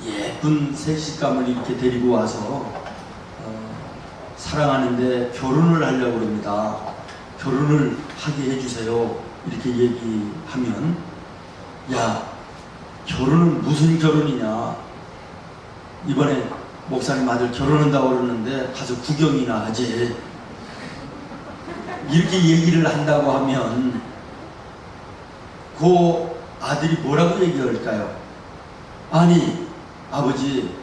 예쁜 색식감을 이렇게 데리고 와서 사랑하는데 결혼을 하려고 합니다. 결혼을 하게 해주세요. 이렇게 얘기하면, 야, 결혼은 무슨 결혼이냐? 이번에 목사님 아들 결혼한다고 그러는데 가서 구경이나 하지. 이렇게 얘기를 한다고 하면 그 아들이 뭐라고 얘기할까요? 아니, 아버지,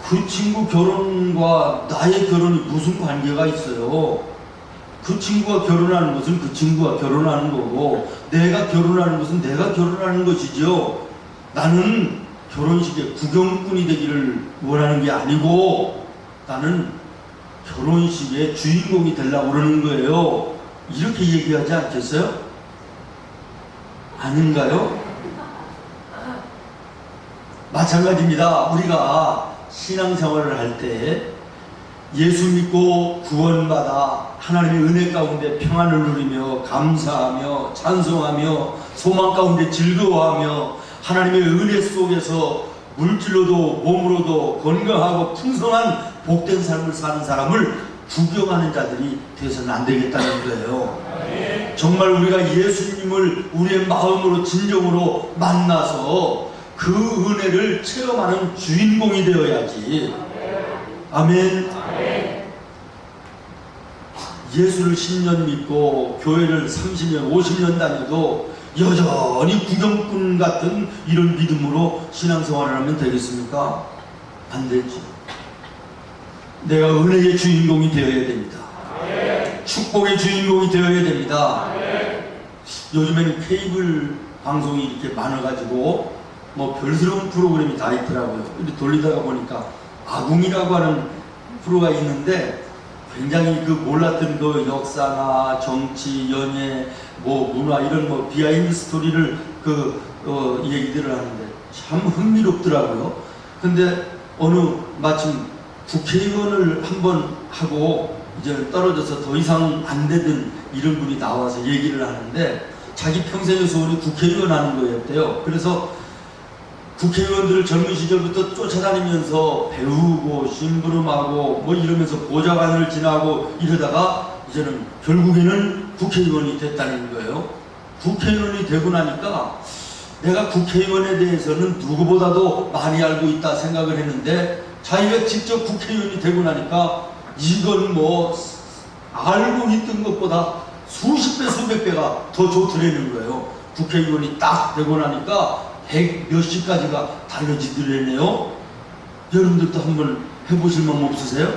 그 친구 결혼과 나의 결혼이 무슨 관계가 있어요? 그 친구가 결혼하는 것은 그 친구가 결혼하는 거고, 내가 결혼하는 것은 내가 결혼하는 것이죠. 나는 결혼식에 구경꾼이 되기를 원하는 게 아니고, 나는 결혼식의 주인공이 되려고 그러는 거예요. 이렇게 얘기하지 않겠어요? 아닌가요? 마찬가지입니다. 우리가 신앙생활을 할 때 예수 믿고 구원받아 하나님의 은혜 가운데 평안을 누리며 감사하며 찬송하며 소망 가운데 즐거워하며 하나님의 은혜 속에서 물질로도 몸으로도 건강하고 풍성한 복된 삶을 사는 사람을 구경하는 자들이 되어서는 안 되겠다는 거예요. 정말 우리가 예수님을 우리의 마음으로 진정으로 만나서 그 은혜를 체험하는 주인공이 되어야지. 아멘. 예수를 10년 믿고 교회를 30년, 50년 다녀도 여전히 구경꾼 같은 이런 믿음으로 신앙생활을 하면 되겠습니까? 안 되지. 내가 은혜의 주인공이 되어야 됩니다. 축복의 주인공이 되어야 됩니다. 요즘에는 케이블 방송이 이렇게 많아가지고 뭐 별스러운 프로그램이 다 있더라고요. 근데 돌리다가 보니까 아궁이라고 하는 프로가 있는데 굉장히 그 몰랐던 그 역사나 정치, 연예, 뭐 문화 이런 뭐 비하인드 스토리를 얘기들을 하는데 참 흥미롭더라고요. 근데 어느 마침 국회의원을 한번 하고 이제 떨어져서 더 이상 안 되던 이런 분이 나와서 얘기를 하는데 자기 평생의 소원이 국회의원 하는 거였대요. 그래서 국회의원들을 젊은 시절부터 쫓아다니면서 배우고 심부름하고 뭐 이러면서 보좌관을 지나고 이러다가 이제는 결국에는 국회의원이 됐다는 거예요. 국회의원이 되고 나니까 내가 국회의원에 대해서는 누구보다도 많이 알고 있다 생각을 했는데 자기가 직접 국회의원이 되고 나니까 이건 뭐 알고 있던 것보다 수십 배 수백 배가 더 좋더라는 거예요. 국회의원이 딱 되고 나니까 100 몇십가지가 달라지더라네요. 여러분들도 한번 해보실 마음 없으세요?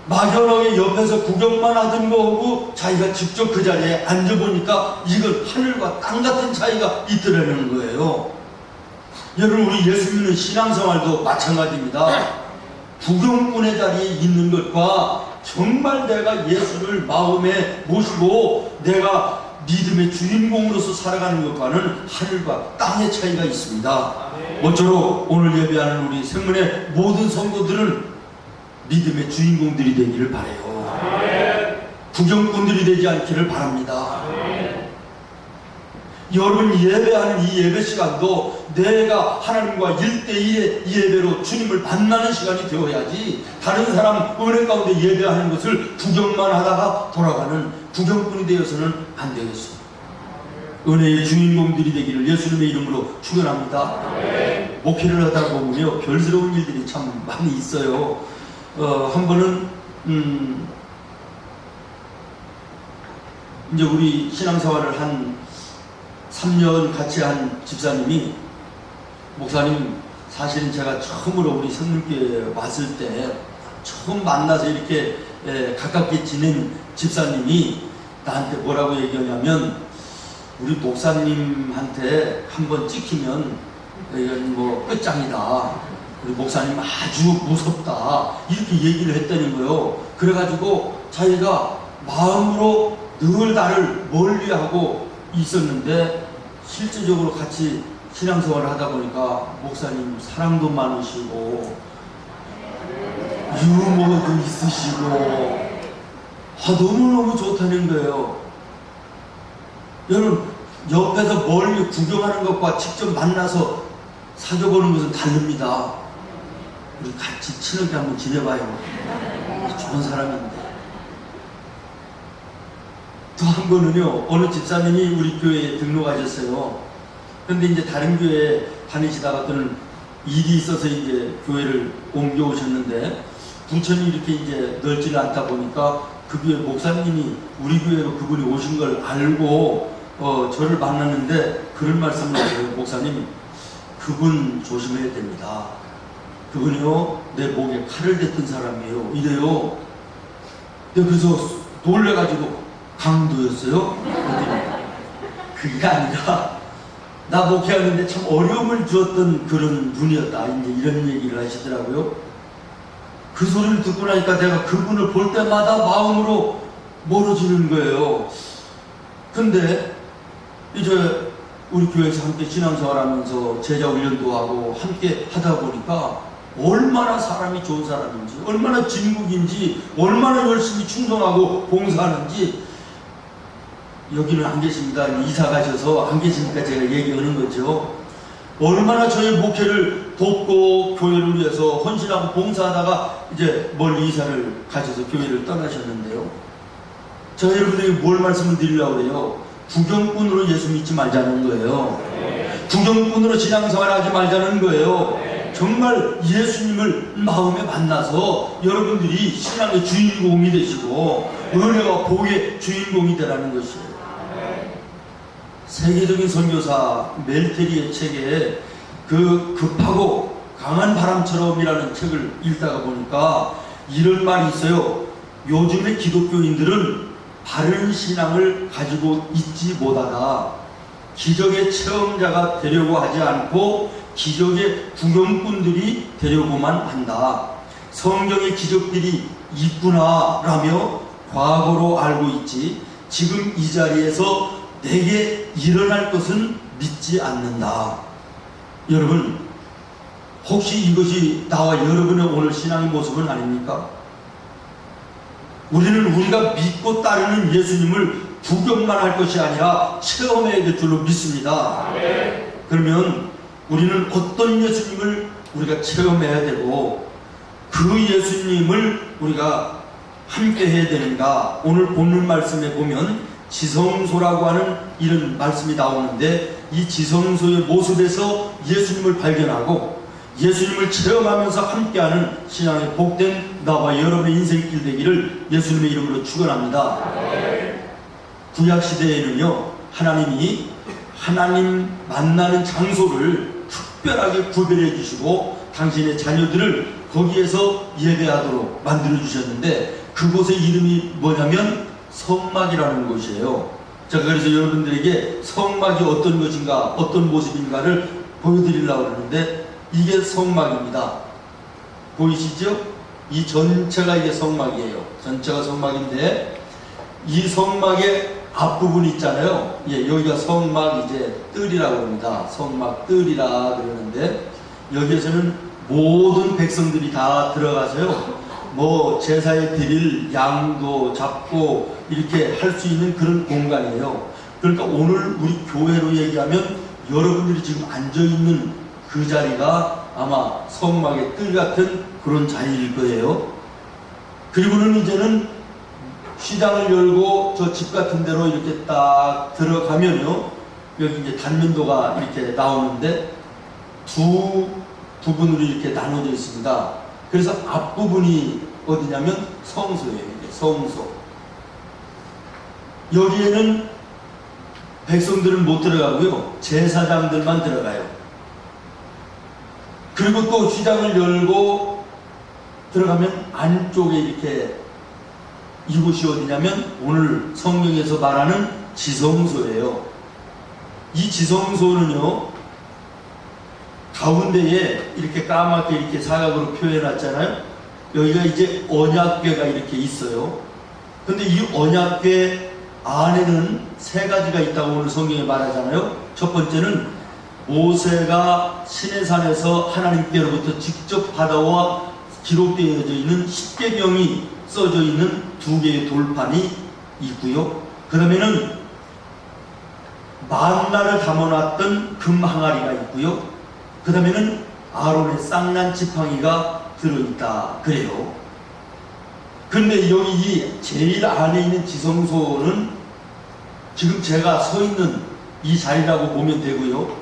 막연하게 옆에서 구경만 하던 거하고 자기가 직접 그 자리에 앉아보니까 이건 하늘과 땅 같은 차이가 있더라는 거예요. 여러분, 우리 예수 믿는 신앙생활도 마찬가지입니다. 구경꾼의 자리에 있는 것과 정말 내가 예수를 마음에 모시고 내가 믿음의 주인공으로서 살아가는 것과는 하늘과 땅의 차이가 있습니다. 모쪼록 오늘 예배하는 우리 생문의 모든 성도들은 믿음의 주인공들이 되기를 바라요. 구경꾼들이 되지 않기를 바랍니다. 여러분, 예배하는 이 예배 시간도 내가 하나님과 1대1의 예배로 주님을 만나는 시간이 되어야지 다른 사람 은혜 가운데 예배하는 것을 구경만 하다가 돌아가는 구경꾼이 되어서는 안 되겠어. 은혜의 주인공들이 되기를 예수님의 이름으로 축원합니다. 목회를 하다 보면요, 별스러운 일들이 참 많이 있어요. 한 번은 이제 우리 신앙생활을 한 3년 같이 한 집사님이, 목사님, 사실은 제가 처음으로 우리 성령교회에 왔을 때 처음 만나서 이렇게 가깝게 지낸 집사님이 나한테 뭐라고 얘기하냐면, 우리 목사님한테 한번 찍히면 이건 뭐 끝장이다, 우리 목사님 아주 무섭다, 이렇게 얘기를 했다는 거예요. 그래가지고 자기가 마음으로 늘 나를 멀리하고 있었는데 실제적으로 같이 신앙생활을 하다 보니까 목사님 사랑도 많으시고 유머도 있으시고 너무너무 좋다는 거예요. 여러분, 옆에서 멀리 구경하는 것과 직접 만나서 사귀어보는 것은 다릅니다. 우리 같이 친하게 한번 지내봐요. 좋은 사람인데. 또 한 번은요, 어느 집사님이 우리 교회에 등록하셨어요. 그런데 이제 다른 교회에 다니시다가 또는 일이 있어서 이제 교회를 옮겨오셨는데, 부천이 이렇게 이제 넓지는 않다 보니까 그 교회 목사님이 우리 교회로 그분이 오신 걸 알고 저를 만났는데 그런 말씀을 하세요. 목사님, 그분 조심해야 됩니다. 그분이요, 내 목에 칼을 댔던 사람이에요. 이래요. 그래서 놀래가지고 강도였어요? 그게 아니라 나 목회하는데 참 어려움을 주었던 그런 분이었다. 이제 이런 얘기를 하시더라고요. 그 소리를 듣고 나니까 내가 그분을 볼 때마다 마음으로 멀어지는 거예요. 근데 이제 우리 교회에서 함께 신앙생활하면서 제자 훈련도 하고 함께 하다 보니까 얼마나 사람이 좋은 사람인지, 얼마나 진국인지, 얼마나 열심히 충성하고 봉사하는지. 여기는 안 계십니다. 이사 가셔서 안 계시니까 제가 얘기하는 거죠. 얼마나 저희 목회를 돕고 교회를 위해서 헌신하고 봉사하다가 이제 멀리 이사를 가셔서 교회를 떠나셨는데요. 제가 여러분들에게 뭘 말씀을 드리려고 해요? 구경꾼으로 예수 믿지 말자는 거예요. 구경꾼으로 신앙생활 하지 말자는 거예요. 정말 예수님을 마음에 만나서 여러분들이 신앙의 주인공이 되시고 은혜와 복의 주인공이 되라는 것이에요. 세계적인 선교사 멜테리의 책에 그 급하고 강한 바람처럼이라는 책을 읽다가 보니까 이런 말이 있어요. 요즘의 기독교인들은 바른 신앙을 가지고 있지 못하다. 기적의 체험자가 되려고 하지 않고 기적의 구경꾼들이 되려고만 한다. 성경의 기적들이 있구나 라며 과거로 알고 있지 지금 이 자리에서 내게 일어날 것은 믿지 않는다. 여러분, 혹시 이것이 나와 여러분의 오늘 신앙의 모습은 아닙니까? 우리는 우리가 믿고 따르는 예수님을 구경만 할 것이 아니라 체험해야 될 줄로 믿습니다. 그러면 우리는 어떤 예수님을 우리가 체험해야 되고 그 예수님을 우리가 함께 해야 되는가? 오늘 본문 말씀에 보면 지성소라고 하는 이런 말씀이 나오는데 이 지성소의 모습에서 예수님을 발견하고 예수님을 체험하면서 함께하는 신앙의 복된 나와 여러분의 인생길 되기를 예수님의 이름으로 축원합니다. 구약시대에는요, 하나님이 하나님 만나는 장소를 특별하게 구별해 주시고 당신의 자녀들을 거기에서 예배하도록 만들어 주셨는데 그곳의 이름이 뭐냐면 성막이라는 곳이에요. 제가 그래서 여러분들에게 성막이 어떤 것인가, 어떤 모습인가를 보여드리려고 하는데 이게 성막입니다. 보이시죠? 이 전체가 이게 성막이에요. 전체가 성막인데 이 성막의 앞부분 있잖아요. 예, 여기가 성막 이제 뜰이라고 합니다. 성막 뜰이라 그러는데 여기에서는 모든 백성들이 다 들어가서요. 뭐 제사에 드릴 양도 잡고 이렇게 할 수 있는 그런 공간이에요. 그러니까 오늘 우리 교회로 얘기하면 여러분들이 지금 앉아있는 그 자리가 아마 성막의 뜰 같은 그런 자리일 거예요. 그리고는 이제는 시장을 열고 저 집 같은 데로 이렇게 딱 들어가면요. 여기 이제 단면도가 이렇게 나오는데 두 부분으로 이렇게 나눠져 있습니다. 그래서 앞부분이 어디냐면 성소예요. 이게 성소. 여기에는 백성들은 못 들어가고요. 제사장들만 들어가요. 그리고 또 휘장을 열고 들어가면 안쪽에 이렇게 이곳이 어디냐면 오늘 성경에서 말하는 지성소예요. 이 지성소는요, 가운데에 이렇게 까맣게 이렇게 사각으로 표현했잖아요. 여기가 이제 언약궤가 이렇게 있어요. 근데 이 언약궤 안에는 세 가지가 있다고 오늘 성경에 말하잖아요. 첫 번째는 모세가 시내산에서 하나님께로부터 직접 받아와 기록되어져 있는 십계명이 써져 있는 두 개의 돌판이 있고요. 그 다음에는 만나를 담아놨던 금 항아리가 있고요. 그 다음에는 아론의 쌍난 지팡이가 들어있다 그래요. 그런데 여기 이 제일 안에 있는 지성소는 지금 제가 서 있는 이 자리라고 보면 되고요.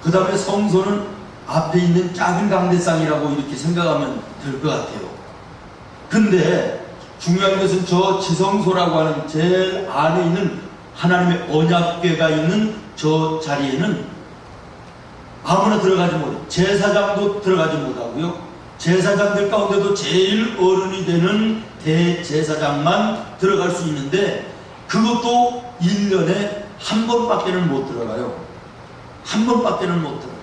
그 다음에 성소는 앞에 있는 작은 강대상이라고 이렇게 생각하면 될 것 같아요. 근데 중요한 것은 저 지성소라고 하는 제일 안에 있는 하나님의 언약궤가 있는 저 자리에는 아무나 들어가지 못해요. 제사장도 들어가지 못하고요. 제사장들 가운데도 제일 어른이 되는 대제사장만 들어갈 수 있는데 그것도 1년에 한 번밖에는 못 들어가요. 한 번밖에는 못 들어가요.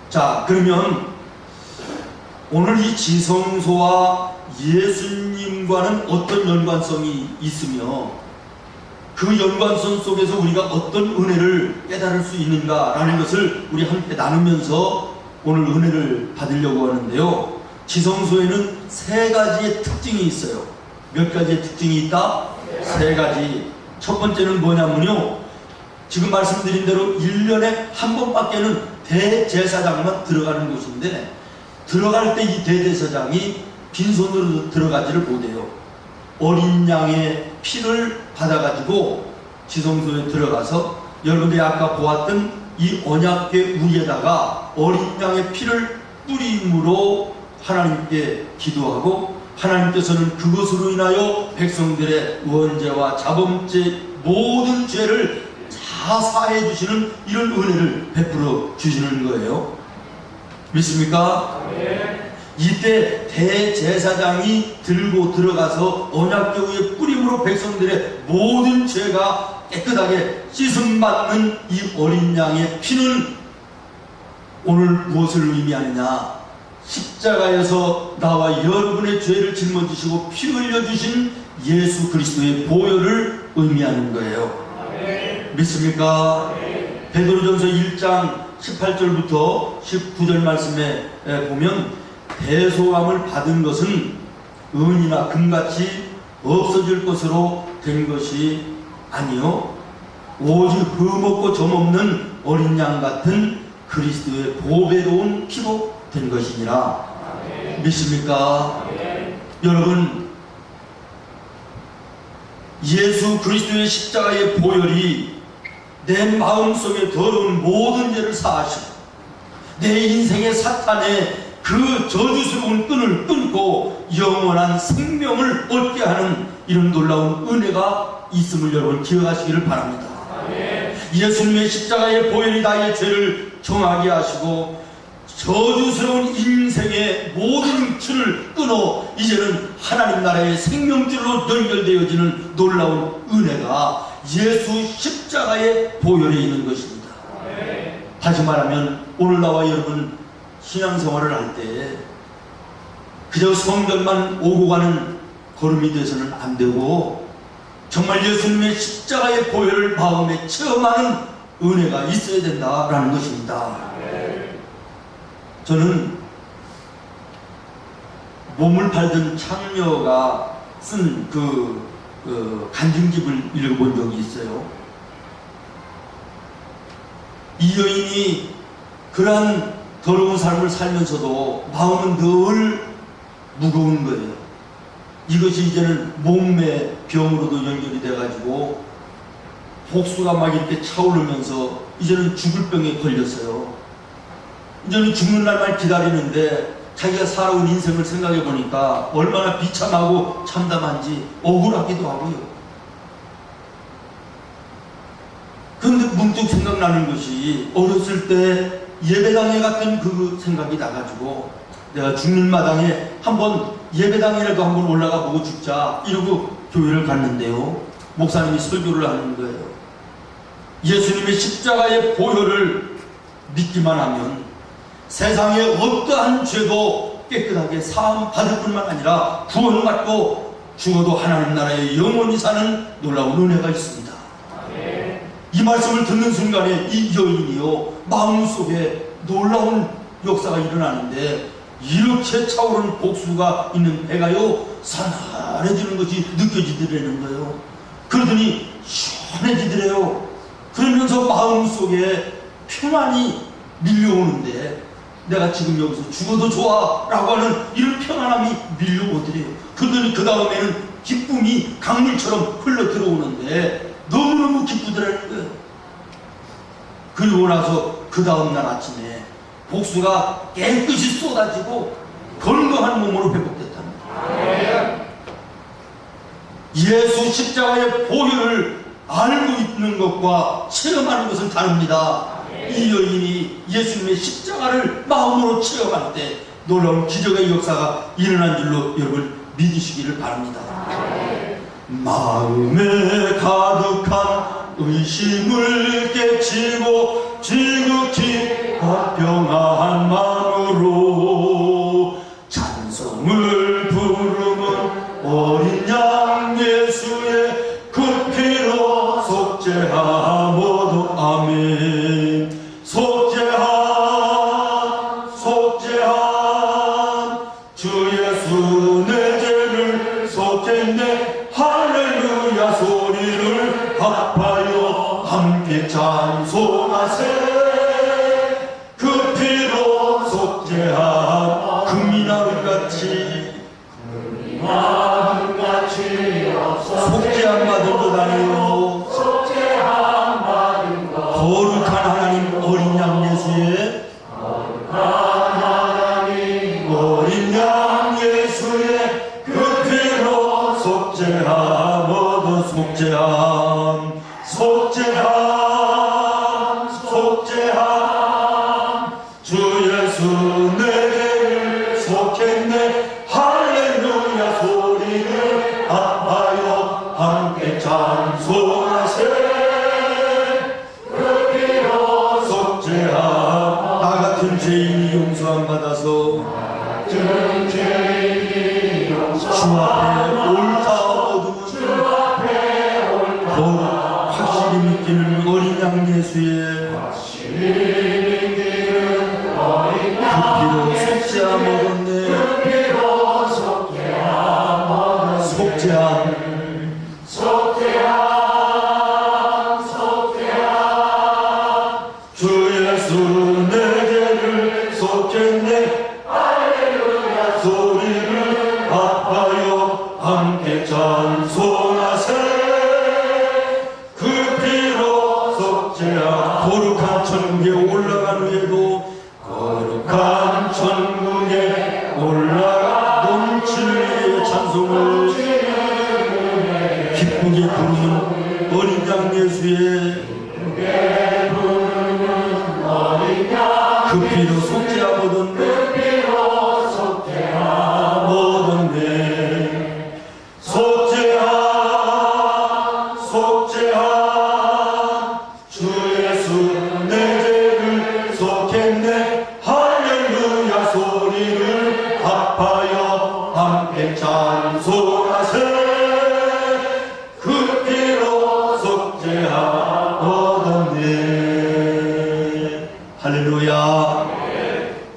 자, 그러면 오늘 이 지성소와 예수님과는 어떤 연관성이 있으며 그 연관성 속에서 우리가 어떤 은혜를 깨달을 수 있는가라는 것을 우리 함께 나누면서 오늘 은혜를 받으려고 하는데요. 지성소에는 세 가지의 특징이 있어요. 몇 가지의 특징이 있다? 세 가지. 첫 번째는 뭐냐면요, 지금 말씀드린 대로 1년에 한 번밖에는 대제사장만 들어가는 곳인데 들어갈 때 이 대제사장이 빈손으로 들어가지를 못해요. 어린 양의 피를 받아가지고 지성소에 들어가서 여러분들이 아까 보았던 이 언약궤 위에다가 어린 양의 피를 뿌림으로 하나님께 기도하고 하나님께서는 그것으로 인하여 백성들의 원죄와 자범죄 모든 죄를 다 사해 주시는 이런 은혜를 베풀어 주시는 거예요. 믿습니까? 네. 이때 대제사장이 들고 들어가서 언약궤 위에 뿌림으로 백성들의 모든 죄가 깨끗하게 씻음받는 이 어린 양의 피는 오늘 무엇을 의미하느냐? 십자가에서 나와 여러분의 죄를 짊어지시고 피 흘려주신 예수 그리스도의 보혈을 의미하는 거예요. 네. 믿습니까? 네. 베드로전서 1장 18절부터 19절 말씀에 보면 대소함을 받은 것은 은이나 금같이 없어질 것으로 된 것이 아니요 오직 흠없고 점없는 어린 양 같은 그리스도의 보배로운 피로 된 것이니라. 아멘. 믿습니까? 아멘. 여러분, 예수 그리스도의 십자가의 보혈이 내 마음속에 더러운 모든 죄를 사하시고 내 인생의 사탄의 그 저주스러운 끈을 끊고 영원한 생명을 얻게 하는 이런 놀라운 은혜가 있음을 여러분 기억하시기를 바랍니다. 아멘. 예수님의 십자가의 보혈이 나의 죄를 정하게 하시고 저주스러운 인생의 모든 줄을 끊어 이제는 하나님 나라의 생명줄로 연결되어지는 놀라운 은혜가 예수 십자가의 보혈에 있는 것입니다. 아멘. 다시 말하면 오늘 나와 여러분 신앙생활을 할 때 그저 성전만 오고 가는 걸음이 돼서는 안 되고 정말 예수님의 십자가의 보혈을 마음에 체험하는 은혜가 있어야 된다라는 것입니다. 아멘. 저는 몸을 팔던 창녀가 쓴 간증집을 읽어본 적이 있어요. 이 여인이 그러한 더러운 삶을 살면서도 마음은 늘 무거운 거예요. 이것이 이제는 몸의 병으로도 연결이 돼가지고 복수가 막 이렇게 차오르면서 이제는 죽을 병에 걸렸어요. 이제는 죽는 날만 기다리는데 자기가 살아온 인생을 생각해 보니까 얼마나 비참하고 참담한지 억울하기도 하고요. 그런데 문득 생각나는 것이 어렸을 때 예배당에 갔던 그 생각이 나가지고 내가 죽는 마당에 한번 예배당이라도 한번 올라가 보고 죽자 이러고 교회를 갔는데요. 목사님이 설교를 하는 거예요. 예수님의 십자가의 보혈을 믿기만 하면 세상의 어떠한 죄도 깨끗하게 사함 받을 뿐만 아니라 구원받고 죽어도 하나님 나라에 영원히 사는 놀라운 은혜가 있습니다. 아멘. 이 말씀을 듣는 순간에 이 여인이요 마음속에 놀라운 역사가 일어나는데 이렇게 차오르는 복수가 있는 배가요 산란해지는 것이 느껴지더라는 거예요. 그러더니 편해지더래요. 그러면서 마음속에 평안이 밀려오는데 내가 지금 여기서 죽어도 좋아 라고 하는 이런 평안함이 밀려오더래요. 그러더니 그 다음에는 기쁨이 강물처럼 흘러 들어오는데 너무너무 기쁘더라는 거예요. 그리고 나서 그 다음날 아침에 복수가 깨끗이 쏟아지고 건강한 몸으로 회복됐다는 거예요. 예수 십자가의 보혈을 알고 있는 것과 체험하는 것은 다릅니다. 이 여인이 예수님의 십자가를 마음으로 체험할 때 놀라운 기적의 역사가 일어난 줄로 여러분 믿으시기를 바랍니다. 마음에 가득한 의심을 깨치고 지극히 화평한 마음으로 찬송을 부르는 어린 양 예수의 그 피로 속죄하모도 아멘. 속죄한 주 예수 내 죄를 속했네. 할렐루야 소리를 합하여 함께 찬송하세. 그 피로 속죄한 금이나루같이 속죄한 받은 것 아니요 거룩한 하나님 어린 양 예수의 그 피로 속죄하모도 속죄한 주 예수 내 죄를 속했네. 할렐루야 소리를 합하여 함께 찬송하세. 그 피로 속죄한 나 같은 죄인이 용서함 받아서 주 앞에 옳다 어두운 확실히 믿기는 어린 양 예수의 그 피로 속죄함 얻었네. 속죄한 주 예수 내 죄를 속했네. 할렐루야 소리를 합하여 함께 찬송하세. 그 피로 속죄한 거룩한 천국에 올라간 후에도 거룩한 천국에 올라가 넘치는 이의 찬송을 기쁘게 부르는 어린 양 예수의 그 피로 속죄하거든네. 속죄한 주 예수 내 죄를 속했네. 할렐루야 소리를 합하여 함께 찬송하세. 그 피로 속죄함 얻었네. 할렐루야.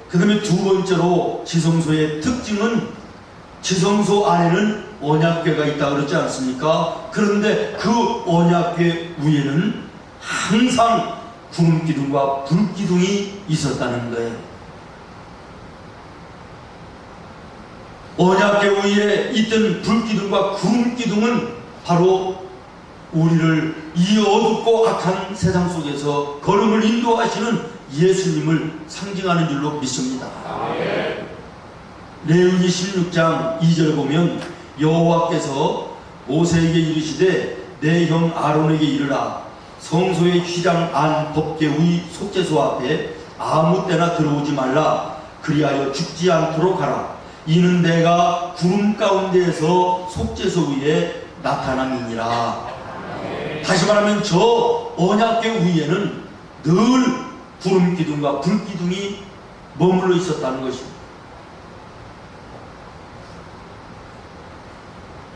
그 다음에 두 번째로 지성소의 특징은 지성소 안에는 언약궤가 있다 그러지 않습니까? 그런데 그 언약궤 위에는 항상 구름기둥과 불기둥이 있었다는 거예요. 언약궤 위에 있던 불기둥과 구름기둥은 바로 우리를 이 어둡고 악한 세상 속에서 걸음을 인도하시는 예수님을 상징하는 줄로 믿습니다. 레위기 16장 2절 보면 여호와께서 모세에게 이르시되 내 형 아론에게 이르라. 성소의 휘장 안 법궤 위 속죄소 앞에 아무 때나 들어오지 말라. 그리하여 죽지 않도록 하라. 이는 내가 구름 가운데에서 속죄소 위에 나타남이니라. 다시 말하면 저 언약궤 위에는 늘 구름 기둥과 불 기둥이 머물러 있었다는 것입니다.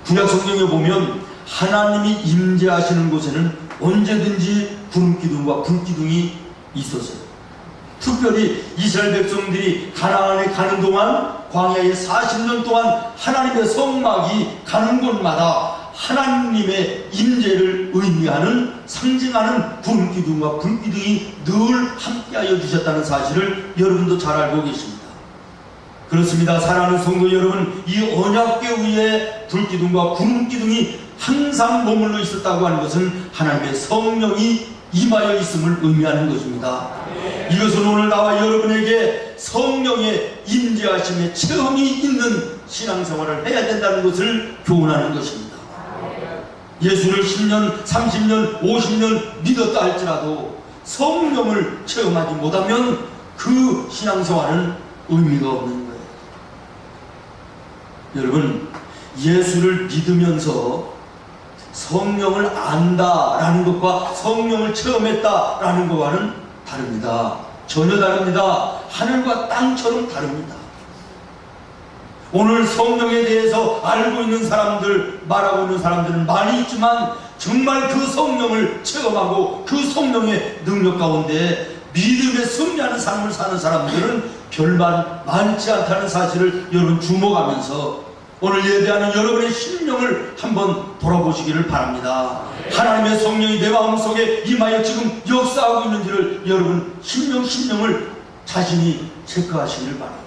구약 성경에 보면 하나님이 임재하시는 곳에는 언제든지 구름 기둥과 불 기둥이 있었어요. 특별히 이스라엘 백성들이 가나안에 가는 동안 광야에 40년 동안 하나님의 성막이 가는 곳마다 하나님의 임재를 의미하는 상징하는 구름기둥과 불기둥이 늘 함께하여 주셨다는 사실을 여러분도 잘 알고 계십니다. 그렇습니다. 사랑하는 성도 여러분, 이 언약궤 위에 불기둥과 구름기둥이 항상 머물러 있었다고 하는 것은 하나님의 성령이 임하여 있음을 의미하는 것입니다. 이것은 오늘 나와 여러분에게 성령의 임재하심의 체험이 있는 신앙생활을 해야 된다는 것을 교훈하는 것입니다. 예수를 10년, 30년, 50년 믿었다 할지라도 성령을 체험하지 못하면 그 신앙생활은 의미가 없는 거예요. 여러분, 예수를 믿으면서 성령을 안다라는 것과 성령을 체험했다라는 것과는 다릅니다. 전혀 다릅니다. 하늘과 땅처럼 다릅니다. 오늘 성령에 대해서 알고 있는 사람들, 말하고 있는 사람들은 많이 있지만 정말 그 성령을 체험하고 그 성령의 능력 가운데 믿음에 승리하는 삶을 사는 사람들은 별반 많지 않다는 사실을 여러분 주목하면서 오늘 예배하는 여러분의 심령을 한번 돌아보시기를 바랍니다. 하나님의 성령이 내 마음속에 임하여 지금 역사하고 있는지를 여러분 심령을 자신이 체크하시기를 바랍니다.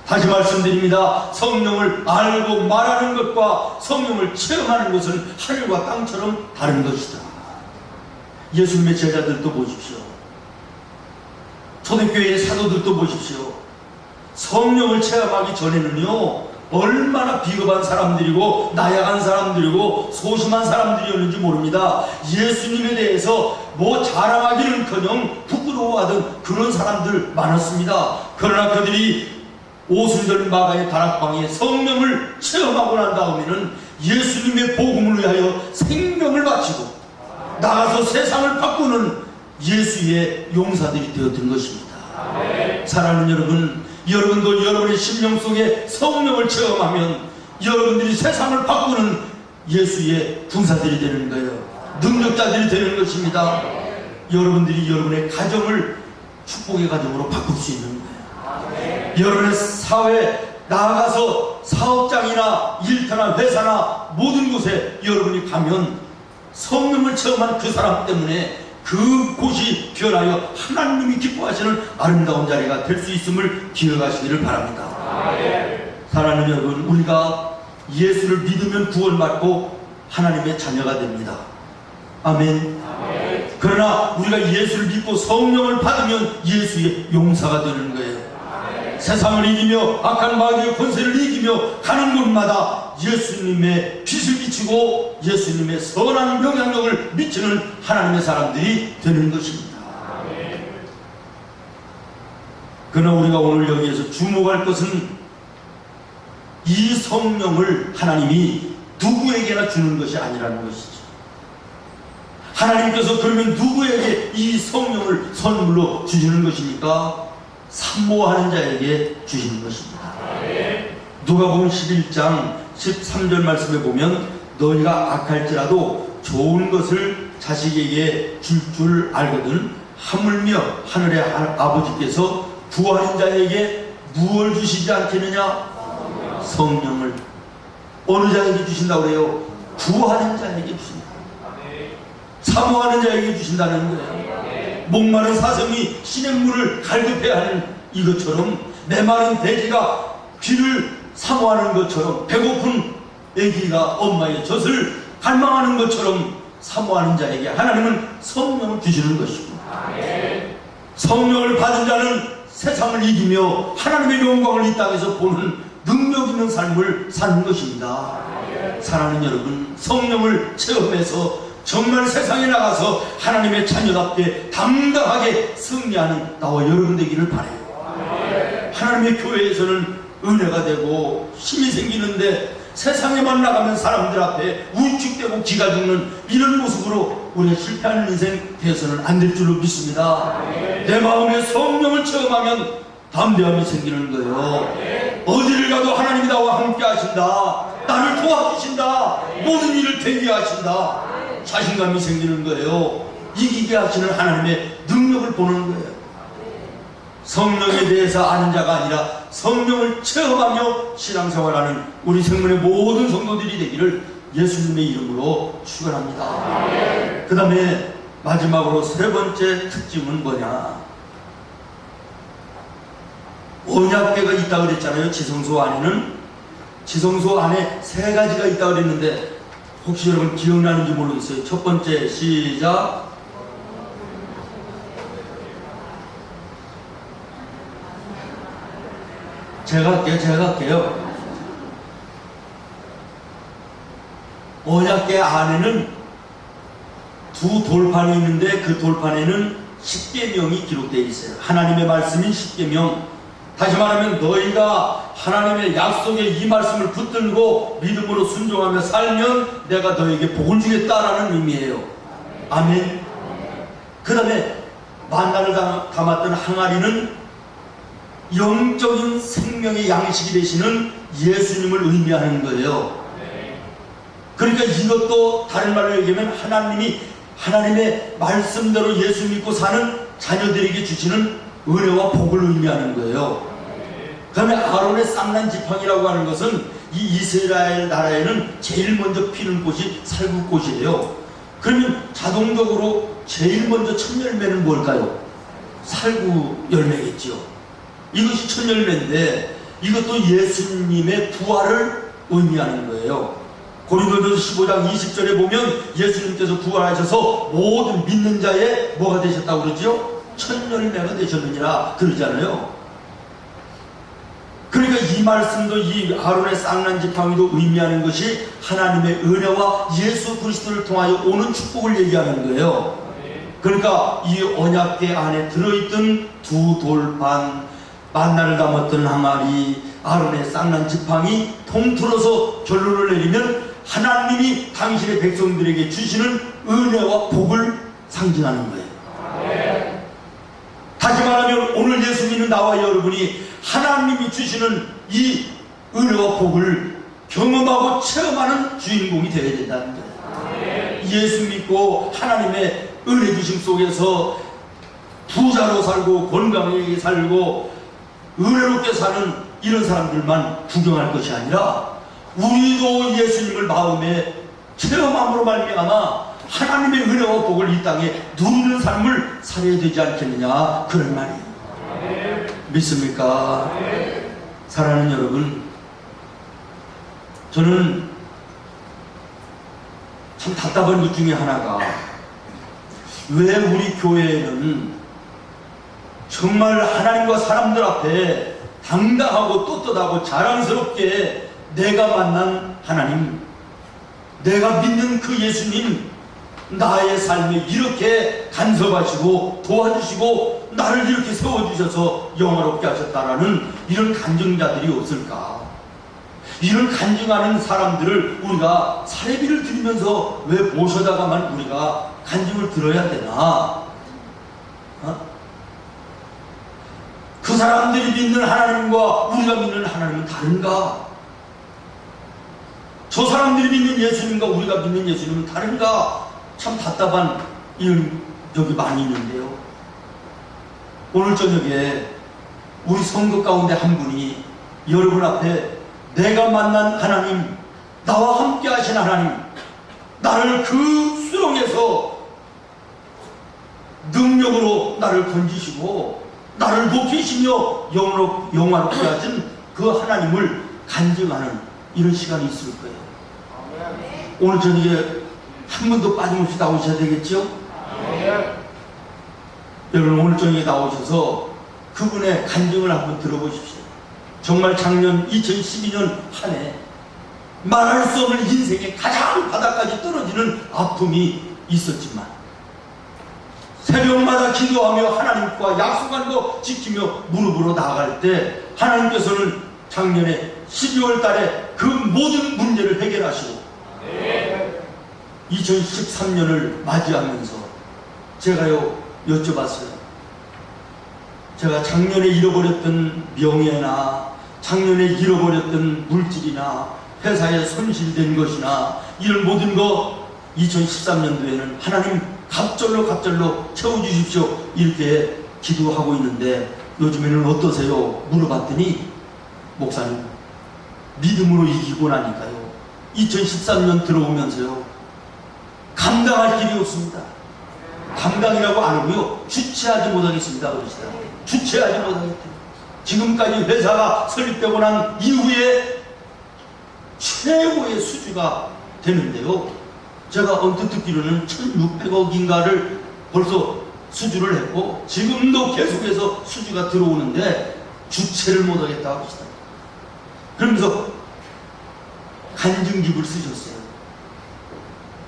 다시 말씀드립니다. 성령을 알고 말하는 것과 성령을 체험하는 것은 하늘과 땅처럼 다른 것이다. 예수님의 제자들도 보십시오. 초대교회의 사도들도 보십시오. 성령을 체험하기 전에는요, 얼마나 비겁한 사람들이고 나약한 사람들이고 소심한 사람들이었는지 모릅니다. 예수님에 대해서 뭐 자랑하기는커녕 부끄러워하던 그런 사람들 많았습니다. 그러나 그들이 오순절 마가의 다락방에 성령을 체험하고 난 다음에는 예수님의 복음을 위하여 생명을 바치고 나가서 세상을 바꾸는 예수의 용사들이 되었던 것입니다. 사랑하는 여러분, 여러분도 여러분의 심령 속에 성령을 체험하면 여러분들이 세상을 바꾸는 예수의 군사들이 되는 거예요. 능력자들이 되는 것입니다. 여러분들이 여러분의 가정을 축복의 가정으로 바꿀 수 있는 거예요. 여러분의 사회에 나아가서 사업장이나 일터나 회사나 모든 곳에 여러분이 가면 성령을 체험한 그 사람 때문에 그곳이 변하여 하나님이 기뻐하시는 아름다운 자리가 될 수 있음을 기억하시기를 바랍니다. 사랑하는 여러분, 우리가 예수를 믿으면 구원받고 하나님의 자녀가 됩니다. 아멘. 그러나 우리가 예수를 믿고 성령을 받으면 예수의 용사가 되는 거예요. 세상을 이기며 악한 마귀의 권세를 이기며 가는 곳마다 예수님의 빛을 비치고 예수님의 선한 영향력을 미치는 하나님의 사람들이 되는 것입니다. 그러나 우리가 오늘 여기에서 주목할 것은 이 성령을 하나님이 누구에게나 주는 것이 아니라는 것이죠. 하나님께서 그러면 누구에게 이 성령을 선물로 주시는 것입니까? 산모하는 자에게 주시는 것입니다. 누가복음 11장 13절 말씀에 보면 너희가 악할지라도 좋은 것을 자식에게 줄 줄 알거든 하물며 하늘의 아버지께서 구하는 자에게 무엇을 주시지 않겠느냐? 성령을. 어느 자에게 주신다고 그래요? 구하는 자에게 주신다. 사모하는 자에게 주신다는 거예요. 목마른 사슴이 시냇물을 갈급해야 하는 이것처럼 메마른 돼지가 비를 사모하는 것처럼 배고픈 아기가 엄마의 젖을 갈망하는 것처럼 사모하는 자에게 하나님은 성령을 주시는 것이고 성령을 받은 자는 세상을 이기며 하나님의 영광을 이 땅에서 보는 능력 있는 삶을 사는 것입니다. 사랑하는 여러분, 성령을 체험해서 정말 세상에 나가서 하나님의 자녀답게 당당하게 승리하는 나와 여러분 되기를 바라요. 하나님의 교회에서는 은혜가 되고 힘이 생기는데 세상에만 나가면 사람들 앞에 우쭐대고 기가 죽는 이런 모습으로 우리가 실패하는 인생 되어서는 안 될 줄로 믿습니다. 내 마음에 성령을 체험하면 담대함이 생기는 거예요. 어디를 가도 하나님이 나와 함께 하신다. 나를 도와주신다. 모든 일을 되게 하신다. 자신감이 생기는 거예요. 이기게 하시는 하나님의 능력을 보는 거예요. 성령에 대해서 아는 자가 아니라 성령을 체험하며 신앙생활하는 우리 생명의 모든 성도들이 되기를 예수님의 이름으로 축원합니다. 그 다음에 마지막으로 세 번째 특징은 뭐냐? 언약궤가 있다고 그랬잖아요. 지성소 안에는. 지성소 안에 세 가지가 있다고 그랬는데 혹시 여러분 기억나는지 모르겠어요. 첫 번째 시작. 제가 할게요. 언약궤 안에는 두 돌판이 있는데 그 돌판에는 십계명이 기록되어 있어요. 하나님의 말씀인 십계명. 다시 말하면 너희가 하나님의 약속에 이 말씀을 붙들고 믿음으로 순종하며 살면 내가 너에게 복을 주겠다라는 의미예요. 아멘. 그 다음에 만나를 담았던 항아리는 영적인 생명의 양식이 되시는 예수님을 의미하는 거예요. 그러니까 이것도 다른 말로 얘기하면 하나님의 말씀대로 예수 믿고 사는 자녀들에게 주시는 은혜와 복을 의미하는 거예요. 그 다음에 아론의 쌍난 지팡이라고 하는 것은 이 이스라엘 나라에는 제일 먼저 피는 꽃이 살구꽃이에요. 그러면 자동적으로 제일 먼저 첫 열매는 뭘까요? 살구 열매겠죠. 이것이 첫 열매인데 이것도 예수님의 부활을 의미하는 거예요. 고린도전서 15장 20절에 보면 예수님께서 부활하셔서 모든 믿는 자의 뭐가 되셨다고 그러죠? 첫 열매가 되셨느니라 그러잖아요. 그러니까 이 말씀도 이 아론의 쌍난 지팡이도 의미하는 것이 하나님의 은혜와 예수 그리스도를 통하여 오는 축복을 얘기하는 거예요. 그러니까 이 언약궤 안에 들어있던 두 돌판, 만나를 담았던 항아리, 아론의 쌍난 지팡이 통틀어서 결론을 내리면 하나님이 당신의 백성들에게 주시는 은혜와 복을 상징하는 거예요. 다시 말하면 오늘 예수 믿는 나와 여러분이 하나님이 주시는 이 은혜와 복을 경험하고 체험하는 주인공이 되어야 된다는 거예요. 예수 믿고 하나님의 은혜 주심 속에서 부자로 살고 건강하게 살고 은혜롭게 사는 이런 사람들만 구경할 것이 아니라 우리도 예수님을 마음에 체험함으로 말미암아 하나님의 은혜와 복을 이 땅에 누리는 삶을 살아야 되지 않겠느냐 그런 말이에요. 믿습니까? 사랑하는 여러분, 저는 참 답답한 것 중에 하나가 왜 우리 교회에는 정말 하나님과 사람들 앞에 당당하고 떳떳하고 자랑스럽게 내가 만난 하나님, 내가 믿는 그 예수님 나의 삶에 이렇게 간섭하시고 도와주시고 나를 이렇게 세워주셔서 영화롭게 하셨다라는 이런 간증자들이 없을까? 이런 간증하는 사람들을 우리가 사례비를 드리면서 왜 모셔다가만 우리가 간증을 들어야 되나? 그 사람들이 믿는 하나님과 우리가 믿는 하나님은 다른가? 저 사람들이 믿는 예수님과 우리가 믿는 예수님은 다른가? 참 답답한 이런 적이 많이 있는데요. 오늘 저녁에 우리 성도 가운데 한 분이 여러분 앞에 내가 만난 하나님, 나와 함께 하신 하나님, 나를 그 수렁에서 능력으로 나를 건지시고 나를 높이시며 영화롭게 하신 그 하나님을 간증하는 이런 시간이 있을 거예요. 오늘 저녁에 한 번도 빠짐없이 나오셔야 되겠죠? 여러분 오늘 저녁에 나오셔서 그분의 간증을 한번 들어보십시오. 정말 작년 2012년 한 해 말할 수 없는 인생의 가장 바닥까지 떨어지는 아픔이 있었지만 새벽마다 기도하며 하나님과 약속한 거 지키며 무릎으로 나아갈 때 하나님께서는 작년에 12월 달에 그 모든 문제를 해결하시고 2013년을 맞이하면서 제가요 여쭤봤어요. 제가 작년에 잃어버렸던 명예나 작년에 잃어버렸던 물질이나 회사에 손실된 것이나 이런 모든 거 2013년도에는 하나님 갑절로 채워주십시오 이렇게 기도하고 있는데 요즘에는 어떠세요? 물어봤더니 목사님 믿음으로 이기고 나니까요 2013년 들어오면서요, 감당할 길이 없습니다. 감당이라고 안 하고요, 주체하지 못하겠습니다. 그러시다. 주체하지 못하겠다. 지금까지 회사가 설립되고 난 이후에 최고의 수주가 되는데요, 제가 언뜻 듣기로는 1600억인가를 벌써 수주를 했고 지금도 계속해서 수주가 들어오는데 주체를 못하겠다고 하시다. 그러면서 간증집을 쓰셨어요.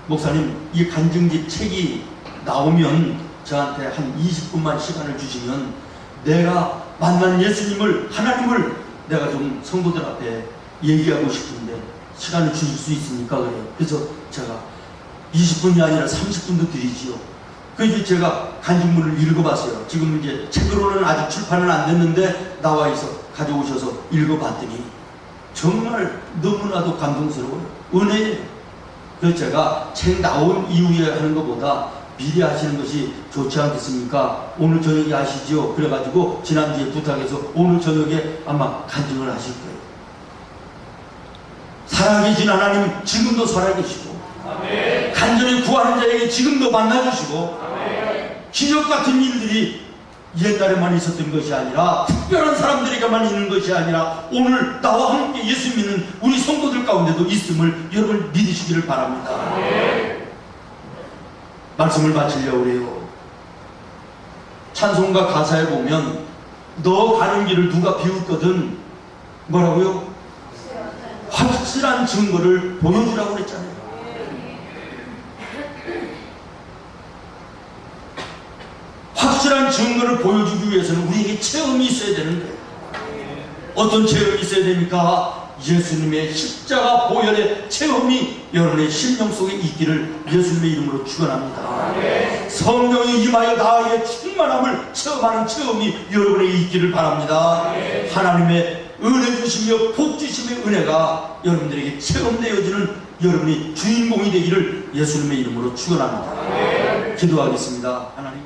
목사님, 이 간증집 책이 나오면 저한테 한 20분만 시간을 주시면 내가 만난 예수님을, 하나님을 내가 좀 성도들 앞에 얘기하고 싶은데 시간을 주실 수 있습니까? 그래요. 그래서 제가 20분이 아니라 30분도 드리지요. 그래서 제가 간증문을 읽어봤어요. 지금 이제 책으로는 아직 출판은 안 됐는데 나와 있어 가져오셔서 읽어봤더니 정말 너무나도 감동스러워요. 은혜예요. 그래서 제가 책 나온 이후에 하는 것보다 미리 하시는 것이 좋지 않겠습니까? 오늘 저녁에 하시죠. 그래가지고 지난주에 부탁해서 오늘 저녁에 아마 간증을 하실 거예요. 살아계신 하나님 지금도 살아계시고, 아멘. 간절히 구하는 자에게 지금도 만나주시고, 아멘. 기적 같은 일들이 옛날에만 있었던 것이 아니라 특별한 사람들에게만 있는 것이 아니라 오늘 나와 함께 예수 믿는 우리 성도들 가운데도 있음을 여러분 믿으시기를 바랍니다. 아멘. 말씀을 마치려고 그래요. 찬송가 가사에 보면 너 가는 길을 누가 비웃거든 뭐라고요? 확실한 증거를 보여주라고 그랬잖아요. 확실한 증거를 보여주기 위해서는 우리에게 체험이 있어야 되는데 어떤 체험이 있어야 됩니까? 예수님의 십자가 보혈의 체험이 여러분의 심령 속에 있기를 예수님의 이름으로 축원합니다. 성령이 임하여 나의 충만함을 체험하는 체험이 여러분에게 있기를 바랍니다. 하나님의 은혜 주시며 복 주심의 은혜가 여러분들에게 체험되어지는 여러분이 주인공이 되기를 예수님의 이름으로 축원합니다. 기도하겠습니다. 하나님.